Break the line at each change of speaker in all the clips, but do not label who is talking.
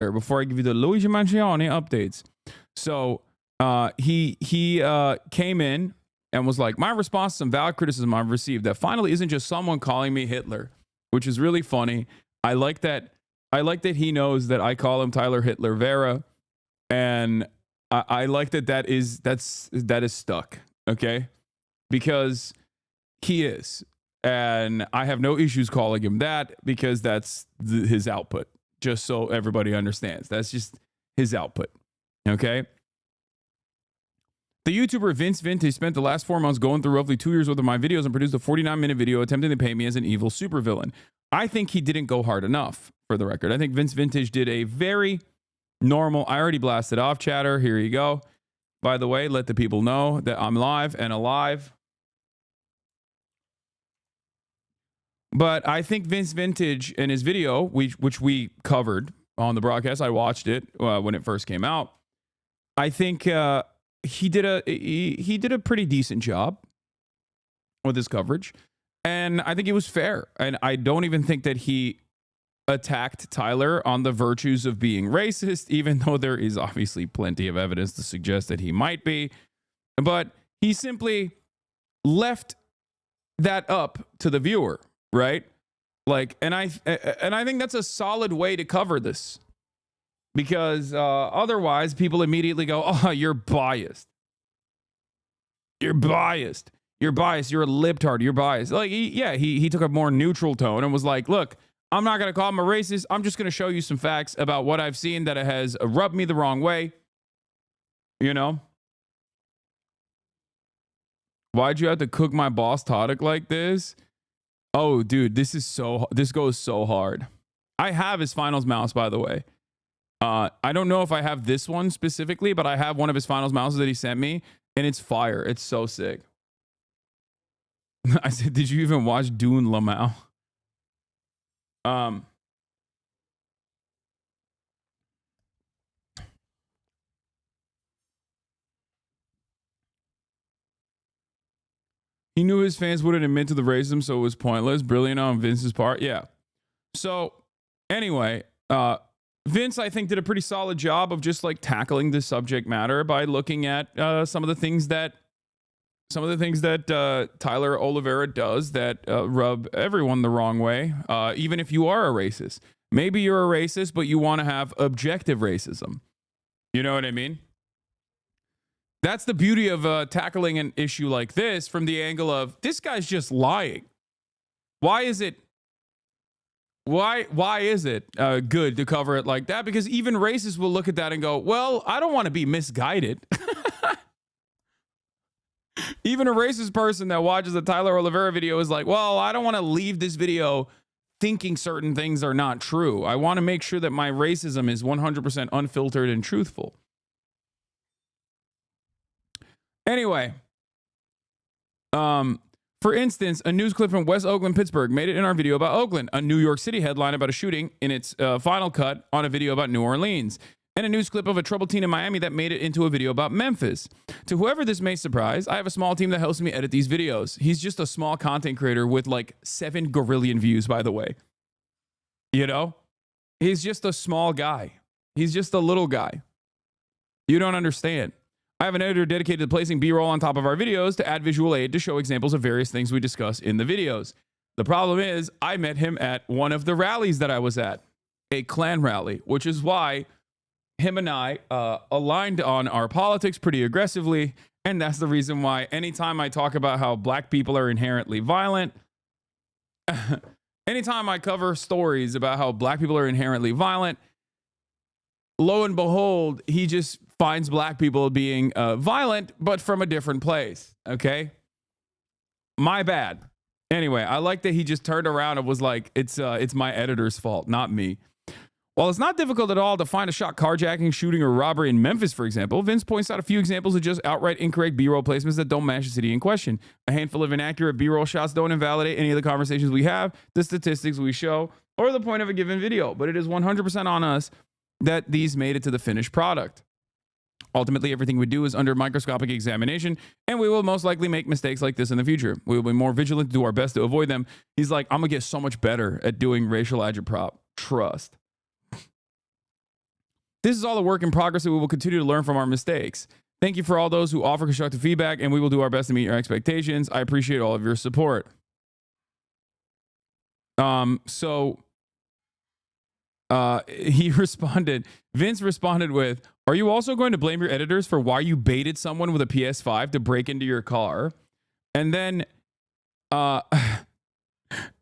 before I give you the Luigi Mangione updates. So he came in and was like, my response to some valid criticism I've received that finally isn't just someone calling me Hitler, which is really funny. I like that he knows that I call him Tyler Hitler Vera, and I like that is stuck, okay? Because he is, and I have no issues calling him that because that's his output. Just so everybody understands, that's just his output, okay? The YouTuber Vince Vintage spent the last 4 months going through roughly 2 years worth of my videos and produced a 49-minute video attempting to paint me as an evil supervillain. I think he didn't go hard enough, for the record. I think Vince Vintage did a very normal, I already blasted off, chatter. Here you go. By the way, let the people know that I'm live and alive. But I think Vince Vintage in his video, which we covered on the broadcast, I watched it when it first came out. I think he did a pretty decent job with his coverage, and I think it was fair. And I don't even think that he attacked Tyler on the virtues of being racist, even though there is obviously plenty of evidence to suggest that he might be. But he simply left that up to the viewer, right? Like, and I think that's a solid way to cover this, because otherwise people immediately go, "Oh, you're biased. You're biased. You're biased. You're a libtard. You're biased." Like, he took a more neutral tone and was like, "Look, I'm not going to call him a racist. I'm just going to show you some facts about what I've seen that has rubbed me the wrong way." You know? Why'd you have to cook my boss Tadic like this? Oh, dude, this goes so hard. I have his finals mouse, by the way. I don't know if I have this one specifically, but I have one of his finals mouses that he sent me, and it's fire. It's so sick. I said, did you even watch Dune Lamau? He knew his fans wouldn't admit to the racism, so it was pointless. Brilliant on Vince's part. Yeah. So anyway, Vince, I think, did a pretty solid job of just like tackling the subject matter by looking at some of the things that Tyler Oliveira does that rub everyone the wrong way, even if you are a racist. Maybe you're a racist, but you want to have objective racism. You know what I mean? That's the beauty of tackling an issue like this from the angle of, this guy's just lying. Why is it good to cover it like that? Because even racists will look at that and go, well, I don't want to be misguided. Even a racist person that watches a Tyler Oliveira video is like, well, I don't want to leave this video thinking certain things are not true. I want to make sure that my racism is 100% unfiltered and truthful. Anyway, for instance, a news clip from West Oakland, Pittsburgh made it in our video about Oakland, a New York City headline about a shooting in its final cut on a video about New Orleans, and a news clip of a troubled teen in Miami that made it into a video about Memphis. To whoever this may surprise, I have a small team that helps me edit these videos. He's just a small content creator with like 7 gorillion views, by the way. You know? He's just a small guy. He's just a little guy. You don't understand. I have an editor dedicated to placing B-roll on top of our videos to add visual aid to show examples of various things we discuss in the videos. The problem is, I met him at one of the rallies that I was at, a Klan rally, which is why him and I aligned on our politics pretty aggressively, and that's the reason why anytime I talk about how black people are inherently violent, anytime I cover stories about how black people are inherently violent, lo and behold, he just finds black people being violent, but from a different place. Okay? My bad. Anyway, I like that he just turned around and was like, it's my editor's fault, not me. While it's not difficult at all to find a shot carjacking, shooting, or robbery in Memphis, for example, Vince points out a few examples of just outright incorrect B-roll placements that don't match the city in question. A handful of inaccurate B-roll shots don't invalidate any of the conversations we have, the statistics we show, or the point of a given video, but it is 100% on us that these made it to the finished product. Ultimately, everything we do is under microscopic examination, and we will most likely make mistakes like this in the future. We will be more vigilant to do our best to avoid them. He's like, I'm going to get so much better at doing racial agitprop. Trust. This is all a work in progress, and we will continue to learn from our mistakes. Thank you for all those who offer constructive feedback, and we will do our best to meet your expectations. I appreciate all of your support. He responded, Vince responded with, are you also going to blame your editors for why you baited someone with a PS5 to break into your car? And then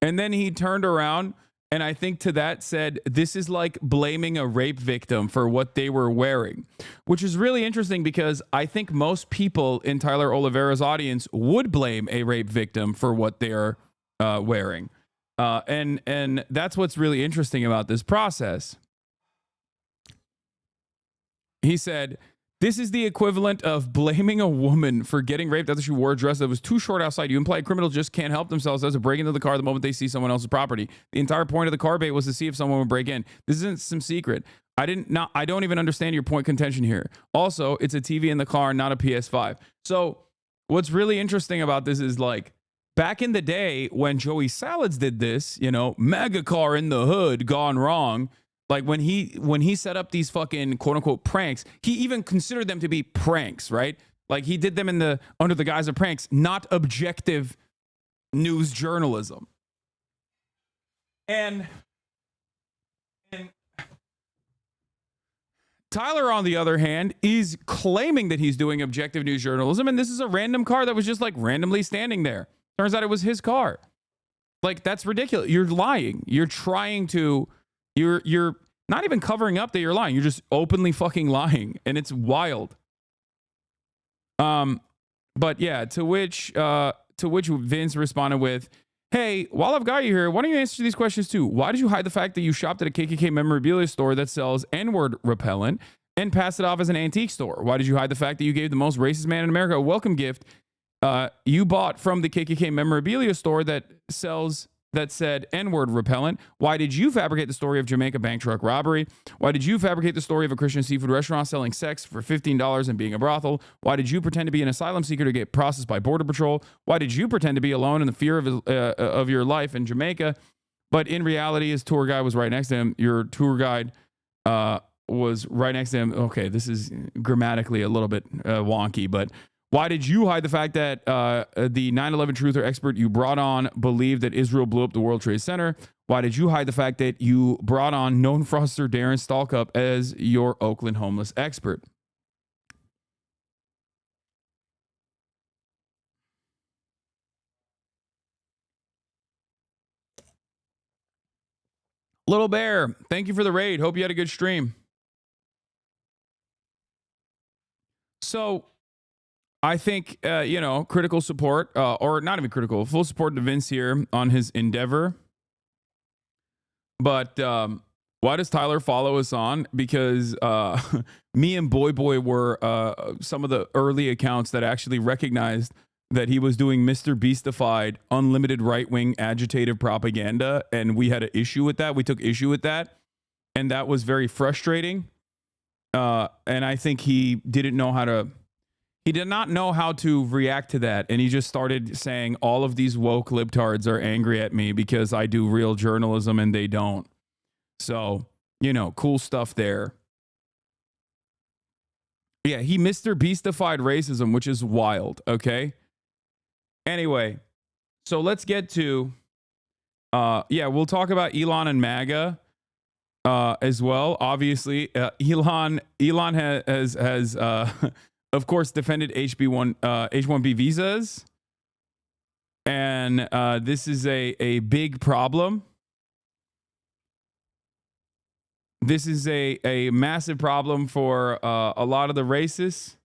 he turned around and I think to that said, this is like blaming a rape victim for what they were wearing, which is really interesting because I think most people in Tyler Oliveira's audience would blame a rape victim for what they're wearing. And that's what's really interesting about this process. He said, this is the equivalent of blaming a woman for getting raped after she wore a dress that was too short outside. You imply criminals just can't help themselves as to break into the car the moment they see someone else's property. The entire point of the car bait was to see if someone would break in. This isn't some secret. I don't even understand your point contention here. Also, it's a TV in the car, not a PS5. So what's really interesting about this is like, back in the day when Joey Salads did this, you know, mega car in the hood gone wrong. Like when he set up these fucking quote unquote pranks, he even considered them to be pranks, right? Like he did them under the guise of pranks, not objective news journalism. And Tyler, on the other hand, is claiming that he's doing objective news journalism, and this is a random car that was just like randomly standing there. Turns out it was his car. Like, that's ridiculous. You're lying. You're trying to, you're not even covering up that you're lying. You're just openly fucking lying. And it's wild. But yeah, to which Vince responded with, hey, while I've got you here, why don't you answer these questions too? Why did you hide the fact that you shopped at a KKK memorabilia store that sells N-word repellent and passed it off as an antique store? Why did you hide the fact that you gave the most racist man in America a welcome gift you bought from the KKK memorabilia store that said N-word repellent? Why did you fabricate the story of Jamaica bank truck robbery? Why did you fabricate the story of a Christian seafood restaurant selling sex for $15 and being a brothel? Why did you pretend to be an asylum seeker to get processed by Border Patrol? Why did you pretend to be alone in the fear of your life in Jamaica? But in reality, his tour guide was right next to him. Your tour guide was right next to him. Okay, this is grammatically a little bit wonky, but why did you hide the fact that the 9/11 truther expert you brought on believed that Israel blew up the World Trade Center? Why did you hide the fact that you brought on known fraudster Darren Stalkup as your Oakland homeless expert? Little Bear, thank you for the raid. Hope you had a good stream. So I think, critical support, or not even critical, full support to Vince here on his endeavor. But why does Tyler follow us on? Because me and Boy were some of the early accounts that actually recognized that he was doing Mr. Beastified, unlimited right-wing agitative propaganda, and we had an issue with that. We took issue with that, and that was very frustrating. And I think he did not know how to react to that. And he just started saying all of these woke libtards are angry at me because I do real journalism and they don't. So, cool stuff there. Yeah, he Mr. Beastified racism, which is wild. Okay. Anyway, so let's get to, we'll talk about Elon and MAGA as well. Obviously, Elon has of course, defended H-1B visas. And this is a big problem. This is a massive problem for a lot of the racists.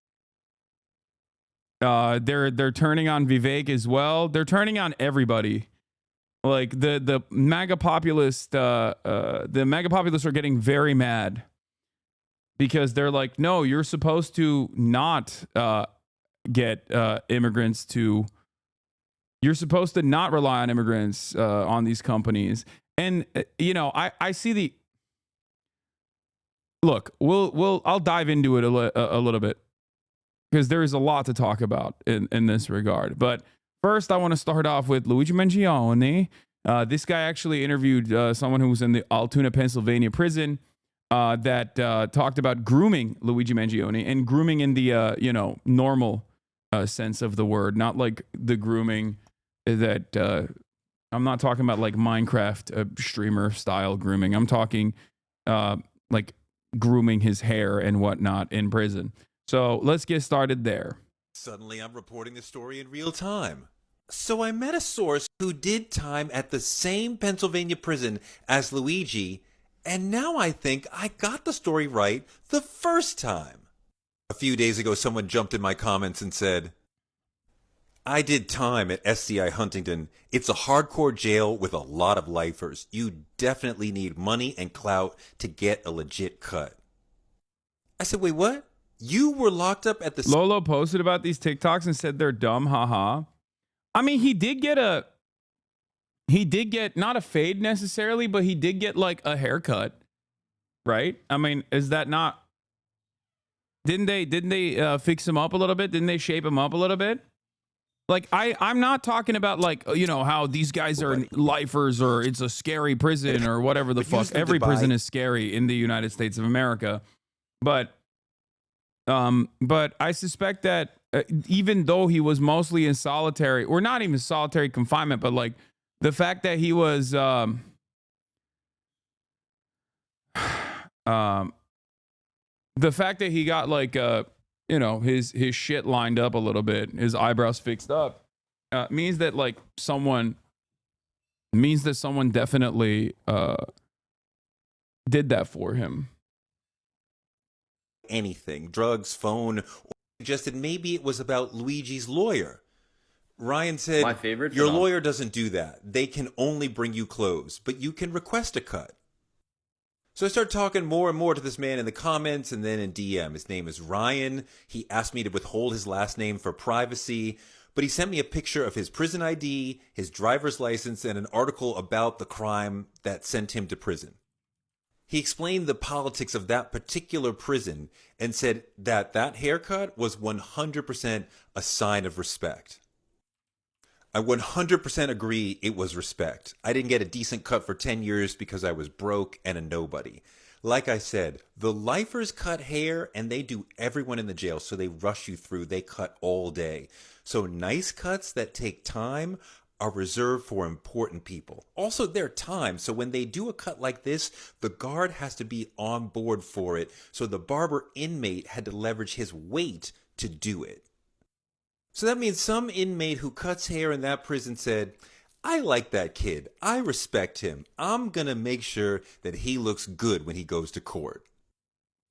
They're turning on Vivek as well. They're turning on everybody. Like the MAGA populists, are getting very mad. Because they're like, no, you're supposed to not get immigrants to. You're supposed to not rely on immigrants on these companies. And I see the. Look, I'll dive into it a little bit because there is a lot to talk about in this regard. But first, I want to start off with Luigi Mangione. This guy actually interviewed someone who was in the Altoona, Pennsylvania prison. that talked about grooming Luigi Mangione, and grooming in the normal sense of the word, not like the grooming that I'm not talking about like Minecraft streamer style grooming. I'm talking like grooming his hair and whatnot in prison. So let's get started there.
Suddenly I'm reporting the story in real time. So I met a source who did time at the same Pennsylvania prison as Luigi, and now I think I got the story right the first time. A few days ago, someone jumped in my comments and said, I did time at SCI Huntington. It's a hardcore jail with a lot of lifers. You definitely need money and clout to get a legit cut. I said, wait, what? You were locked up at the...
Lolo posted about these TikToks and said they're dumb, haha. I mean, he did get not a fade necessarily, but he did get like a haircut, right? I mean, is that not... Didn't they fix him up a little bit? Didn't they shape him up a little bit? Like, I'm not talking about like, how these guys are lifers or it's a scary prison or whatever the fuck. Every prison is scary in the United States of America. But I suspect that even though he was mostly in solitary, or not even solitary confinement, but like the fact that he was the fact that he got like his shit lined up a little bit, his eyebrows fixed up, means that someone definitely did that for him.
Anything, drugs, phone, or suggested maybe it was about Luigi's lawyer. Ryan said,
my favorite,
your lawyer doesn't do that. They can only bring you clothes, but you can request a cut. So I started talking more and more to this man in the comments and then in DM. His name is Ryan. He asked me to withhold his last name for privacy, but he sent me a picture of his prison ID, his driver's license, and an article about the crime that sent him to prison. He explained the politics of that particular prison and said that that haircut was 100% a sign of respect. I 100% agree it was respect. I didn't get a decent cut for 10 years because I was broke and a nobody. Like I said, the lifers cut hair and they do everyone in the jail, so they rush you through. They cut all day. So nice cuts that take time are reserved for important people. Also, their time. So when they do a cut like this, the guard has to be on board for it. So the barber inmate had to leverage his weight to do it. So that means some inmate who cuts hair in that prison said, I like that kid. I respect him. I'm going to make sure that he looks good when he goes to court.